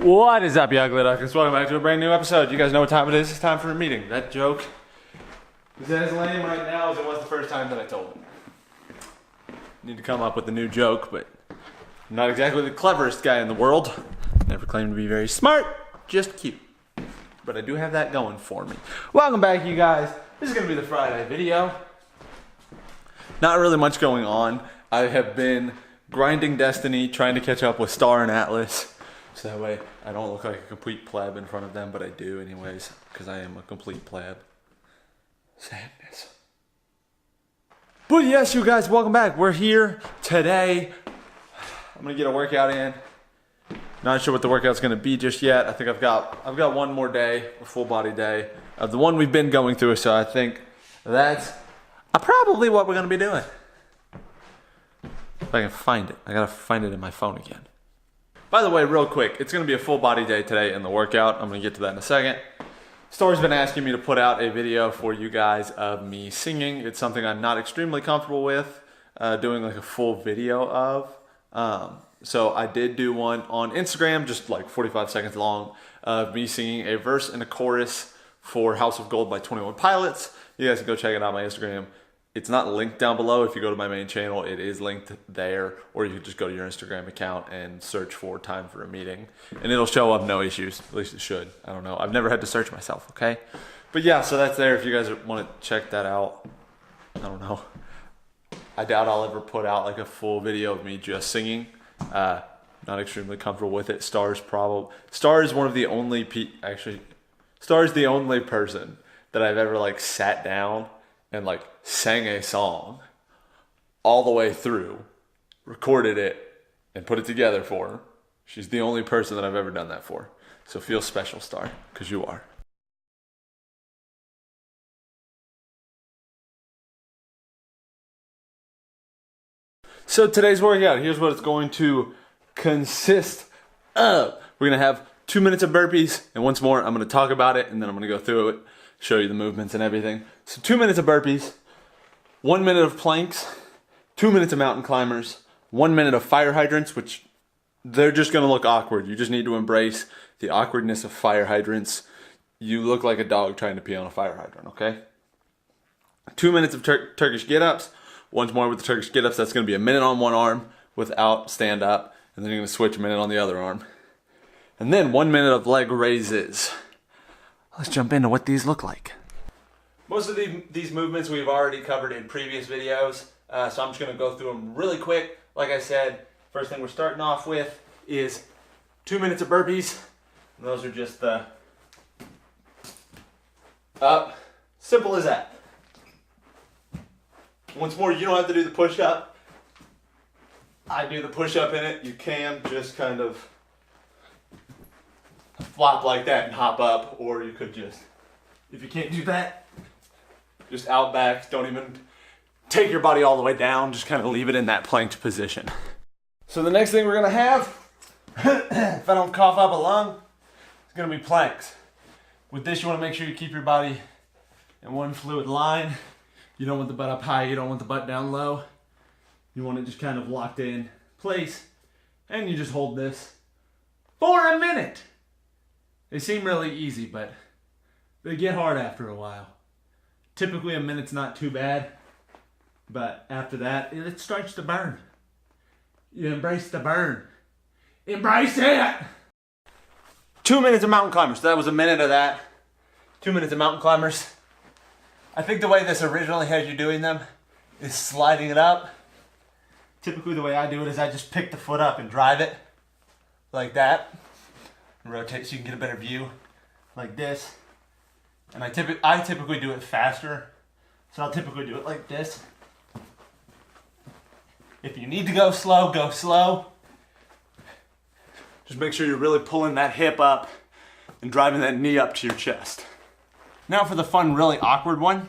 What is up, you ugly duckers? Welcome back to a brand new episode. You guys know what time it is. It's time for a meeting. That joke is as lame right now as it was the first time that I told it. Need to come up with a new joke, but I'm not exactly the cleverest guy in the world. Never claimed to be very smart, just cute. But I do have that going for me. Welcome back, you guys. This is going to be the Friday video. Not really much going on. I have been grinding Destiny, trying to catch up with Star and Atlas. So that way I don't look like a complete pleb in front of them, but I do anyways, because I am a complete pleb. Sadness. But yes, you guys, welcome back. We're here today. I'm gonna get a workout in. Not sure what the workout's gonna be just yet. I think I've got one more day, a full body day of the one we've been going through. So I think that's probably what we're gonna be doing. If I can find it, I gotta find it in my phone again. By the way, real quick, it's going to be a full body day today in the workout. I'm going to get to that in a second. Star's been asking me to put out a video for you guys of me singing. It's something I'm not extremely comfortable with doing like a full video of. So I did do one on Instagram, just like 45 seconds long, of me singing a verse and a chorus for House of Gold by 21 Pilots. You guys can go check it out on my Instagram. It's not linked down below. If you go to my main channel, it is linked there, or you can just go to your Instagram account and search for Time for a Meeting, and it'll show up, no issues. At least it should. I don't know. I've never had to search myself, okay? But yeah, so that's there if you guys want to check that out. I don't know. I doubt I'll ever put out like a full video of me just singing. Not extremely comfortable with it. Star is one of the only Star is the only person that I've ever like sat down and like sang a song all the way through, recorded it, and put it together for her. She's the only person that I've ever done that for. So feel special, Star, because you are. So today's workout, here's what it's going to consist of. We're going to have 2 minutes of burpees, and once more, I'm going to talk about it, and then I'm going to go through it, show you the movements and everything. So 2 minutes of burpees, 1 minute of planks, 2 minutes of mountain climbers, 1 minute of fire hydrants, which they're just going to look awkward. You just need to embrace the awkwardness of fire hydrants. You look like a dog trying to pee on a fire hydrant, okay? 2 minutes of Turkish get-ups. Once more with the Turkish get-ups, that's going to be a minute on one arm without stand-up, and then you're going to switch a minute on the other arm. And then 1 minute of leg raises. Let's jump into what these look like. Most of these movements we've already covered in previous videos, so I'm just going to go through them really quick. Like I said, first thing we're starting off with is 2 minutes of burpees. And those are just the up. Simple as that. Once more, you don't have to do the push-up. I do the push-up in it. You can just kind of flop like that and hop up, or you could just, if you can't do that, just out back. Don't even take your body all the way down, just kind of leave it in that planked position. So the next thing we're gonna have, if I don't cough up a lung, it's gonna be planks. With this, you wanna make sure you keep your body in one fluid line. You don't want the butt up high, you don't want the butt down low. You want it just kind of locked in place, and you just hold this for a minute. They seem really easy, but they get hard after a while. Typically a minute's not too bad, but after that, it starts to burn. You embrace the burn. Embrace it! 2 minutes of mountain climbers. So that was a minute of that. 2 minutes of mountain climbers. I think the way this originally had you doing them is sliding it up. Typically the way I do it is I just pick the foot up and drive it like that. Rotate so you can get a better view like this. And I typically do it faster, so I'll typically do it like this. If you need to go slow, go slow. Just make sure you're really pulling that hip up and driving that knee up to your chest. Now for the fun, really awkward one.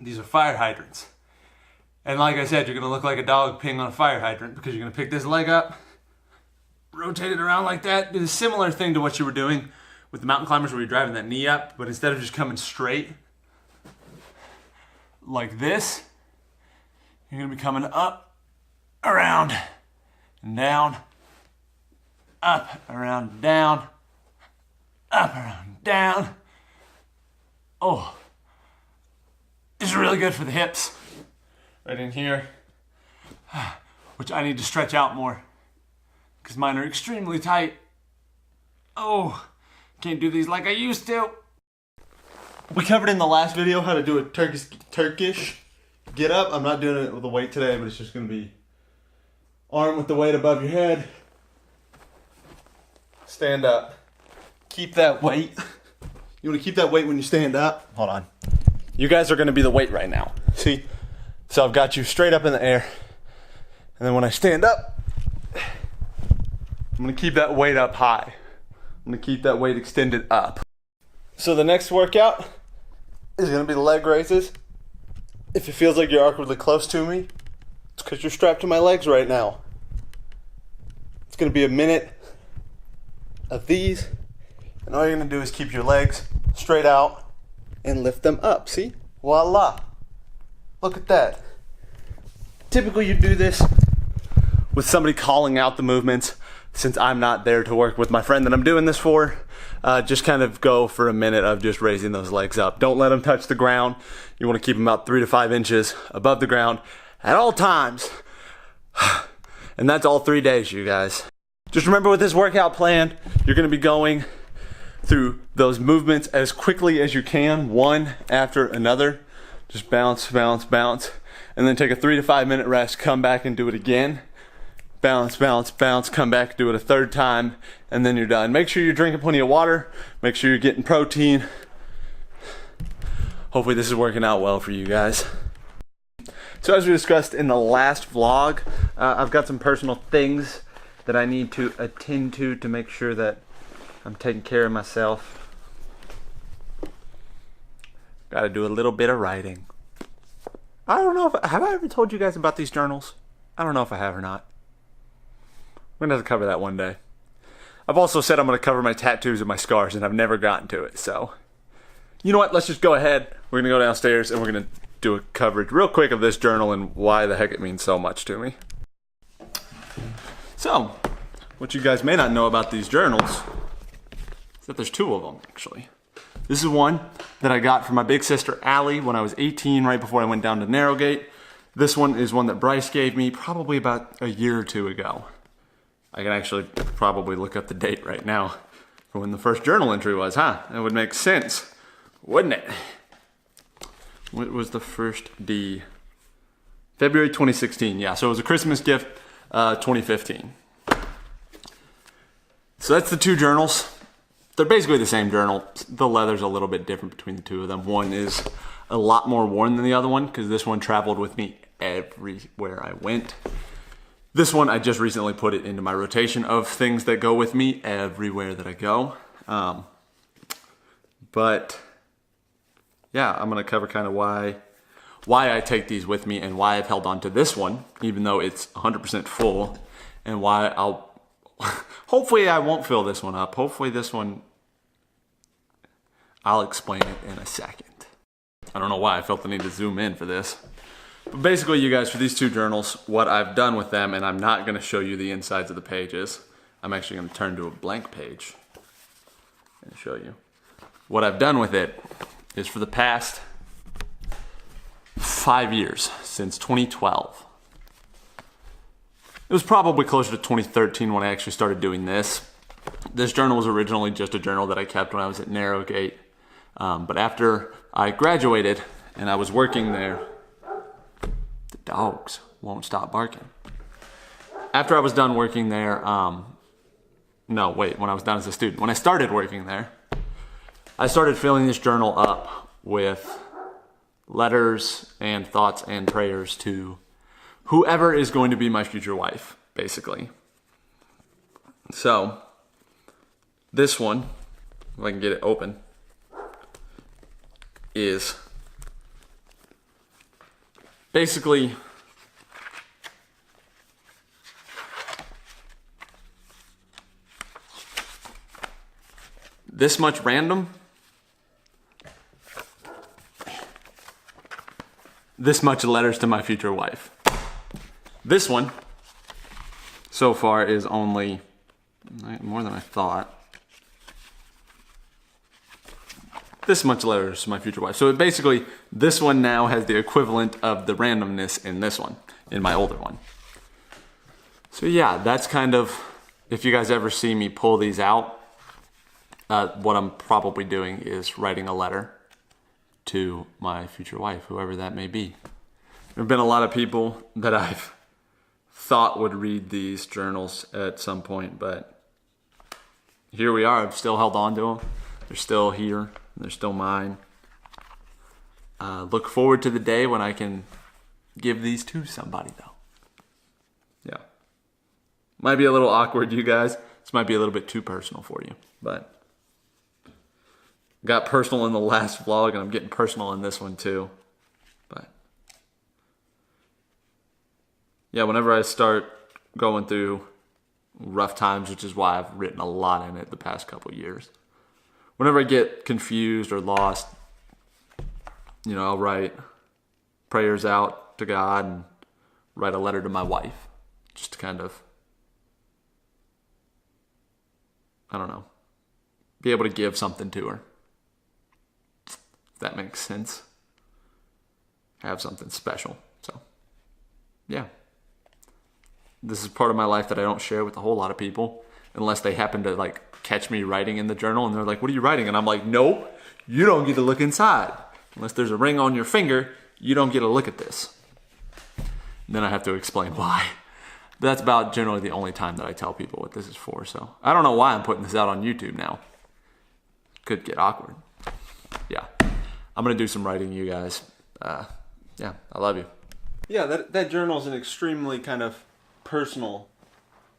These are fire hydrants. And like I said, you're gonna look like a dog peeing on a fire hydrant because you're gonna pick this leg up, rotate it around like that. Do a similar thing to what you were doing with the mountain climbers where you're driving that knee up, but instead of just coming straight like this, you're gonna be coming up, around, and down, up, around, down, up, around, down. Oh, this is really good for the hips. Right in here, which I need to stretch out more because mine are extremely tight. Oh, can't do these like I used to. We covered in the last video how to do a Turkish get up. I'm not doing it with a weight today, but it's just gonna be arm with the weight above your head. Stand up. Keep that weight. You wanna keep that weight when you stand up? Hold on. You guys are gonna be the weight right now. See? So I've got you straight up in the air. And then when I stand up, I'm gonna keep that weight up high. I'm gonna keep that weight extended up. So the next workout is gonna be the leg raises. If it feels like you're awkwardly close to me, it's because you're strapped to my legs right now. It's gonna be a minute of these, and all you're gonna do is keep your legs straight out and lift them up. See? Voila. Look at that. Typically you do this with somebody calling out the movements. Since I'm not there to work with my friend that I'm doing this for, just kind of go for a minute of just raising those legs up. Don't let them touch the ground. You want to keep them about 3 to 5 inches above the ground at all times. And that's all 3 days, you guys. Just remember with this workout plan, you're going to be going through those movements as quickly as you can, one after another. Just bounce, bounce, bounce, and then take a 3 to 5 minute rest, come back and do it again. Bounce, bounce, bounce, come back, do it a third time, and then you're done. Make sure you're drinking plenty of water. Make sure you're getting protein. Hopefully this is working out well for you guys. So as we discussed in the last vlog, I've got some personal things that I need to attend to make sure that I'm taking care of myself. Got to do a little bit of writing. I don't know have I ever told you guys about these journals? I don't know if I have or not. I'm gonna have to cover that one day. I've also said I'm gonna cover my tattoos and my scars, and I've never gotten to it, so. You know what, let's just go ahead. We're gonna go downstairs and we're gonna do a coverage real quick of this journal and why the heck it means so much to me. So, what you guys may not know about these journals is that there's 2 of them, actually. This is one that I got from my big sister, Allie, when I was 18, right before I went down to Narrowgate. This one is one that Bryce gave me probably about a year or 2 ago. I can actually probably look up the date right now for when the first journal entry was, huh? That would make sense, wouldn't it? What was the first D? February 2016, yeah. So it was a Christmas gift, 2015. So that's the 2 journals. They're basically the same journal. The leather's a little bit different between the 2 of them. One is a lot more worn than the other one because this one traveled with me everywhere I went. This one, I just recently put it into my rotation of things that go with me everywhere that I go. But yeah, I'm gonna cover kind of why I take these with me and why I've held on to this one, even though it's 100% full, and why hopefully I won't fill this one up. Hopefully this one, I'll explain it in a second. I don't know why I felt the need to zoom in for this. But basically, you guys, for these 2 journals, what I've done with them, and I'm not going to show you the insides of the pages. I'm actually going to turn to a blank page and show you. What I've done with it is for the past 5 years, since 2012. It was probably closer to 2013 when I actually started doing this. This journal was originally just a journal that I kept when I was at Narrowgate. But after I graduated and I was working there, the dogs won't stop barking. After I was done working there, when I was done as a student. When I started working there, I started filling this journal up with letters and thoughts and prayers to whoever is going to be my future wife, basically. So, this one, if I can get it open, is basically this much random, this much letters to my future wife. This one, so far, is only More than I thought. This much letters to my future wife. So basically, this one now has the equivalent of the randomness in this one, in my older one. So yeah, that's kind of, if you guys ever see me pull these out, what I'm probably doing is writing a letter to my future wife, whoever that may be. There have been a lot of people that I've thought would read these journals at some point, but here we are. I've still held on to them. They're still here. They're still mine. Look forward to the day when I can give these to somebody, though. Yeah. Might be a little awkward, you guys. This might be a little bit too personal for you, but got personal in the last vlog, and I'm getting personal in this one too. But yeah, whenever I start going through rough times, which is why I've written a lot in it the past couple years, whenever I get confused or lost, I'll write prayers out to God and write a letter to my wife, just to kind of, I don't know, be able to give something to her. If that makes sense. Have something special. So, yeah. This is part of my life that I don't share with a whole lot of people, unless they happen to catch me writing in the journal and they're like, "What are you writing?" And I'm like, "Nope, you don't get to look inside. Unless there's a ring on your finger, you don't get to look at this." And then I have to explain why. But that's about generally the only time that I tell people what this is for. So I don't know why I'm putting this out on YouTube now. Could get awkward. Yeah. I'm going to do some writing, you guys. Yeah, I love you. Yeah, that journal is an extremely kind of personal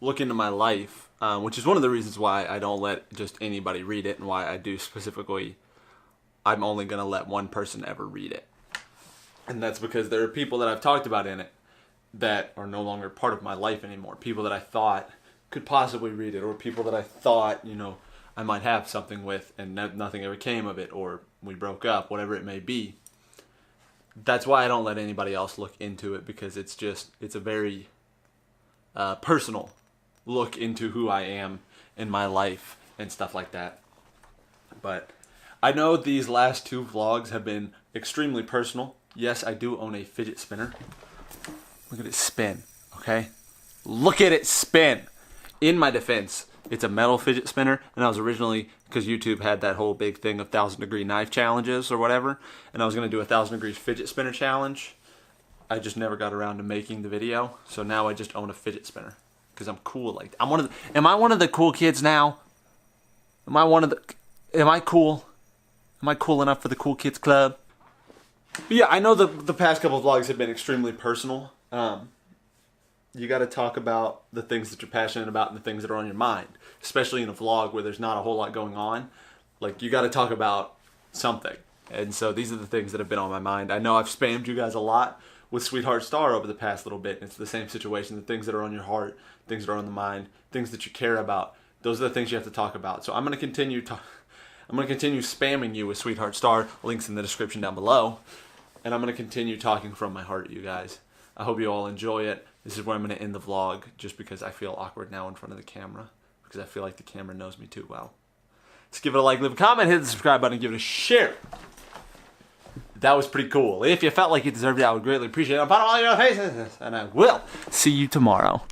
look into my life, which is one of the reasons why I don't let just anybody read it, and why I do specifically, I'm only going to let one person ever read it. And that's because there are people that I've talked about in it that are no longer part of my life anymore. People that I thought could possibly read it, or people that I thought, I might have something with, and nothing ever came of it, or we broke up, whatever it may be. That's why I don't let anybody else look into it, because it's a very personal look into who I am in my life and stuff like that. But I know these last two vlogs have been extremely personal. Yes, I do own a fidget spinner. Look at it spin, okay? Look at it spin. In my defense, it's a metal fidget spinner, and I was originally, because YouTube had that whole big thing of 1,000-degree knife challenges or whatever, and I was going to do a 1,000-degree fidget spinner challenge. I just never got around to making the video, so now I just own a fidget spinner, because I'm cool like that. Am I one of the cool kids now? Am I cool? Am I cool enough for the cool kids club? But yeah, I know the past couple of vlogs have been extremely personal. You got to talk about the things that you're passionate about and the things that are on your mind, especially in a vlog where there's not a whole lot going on. You got to talk about something. And so these are the things that have been on my mind. I know I've spammed you guys a lot with Sweetheart Star over the past little bit. And it's the same situation. The things that are on your heart, things that are on the mind, things that you care about. Those are the things you have to talk about. So I'm going to continue spamming you with Sweetheart Star. Links in the description down below. And I'm going to continue talking from my heart, you guys. I hope you all enjoy it. This is where I'm going to end the vlog, just because I feel awkward now in front of the camera, because I feel like the camera knows me too well. Let's give it a like, leave a comment, hit the subscribe button, and give it a share. That was pretty cool. If you felt like you deserved it, I would greatly appreciate it. On bottom of all your faces, and I will see you tomorrow.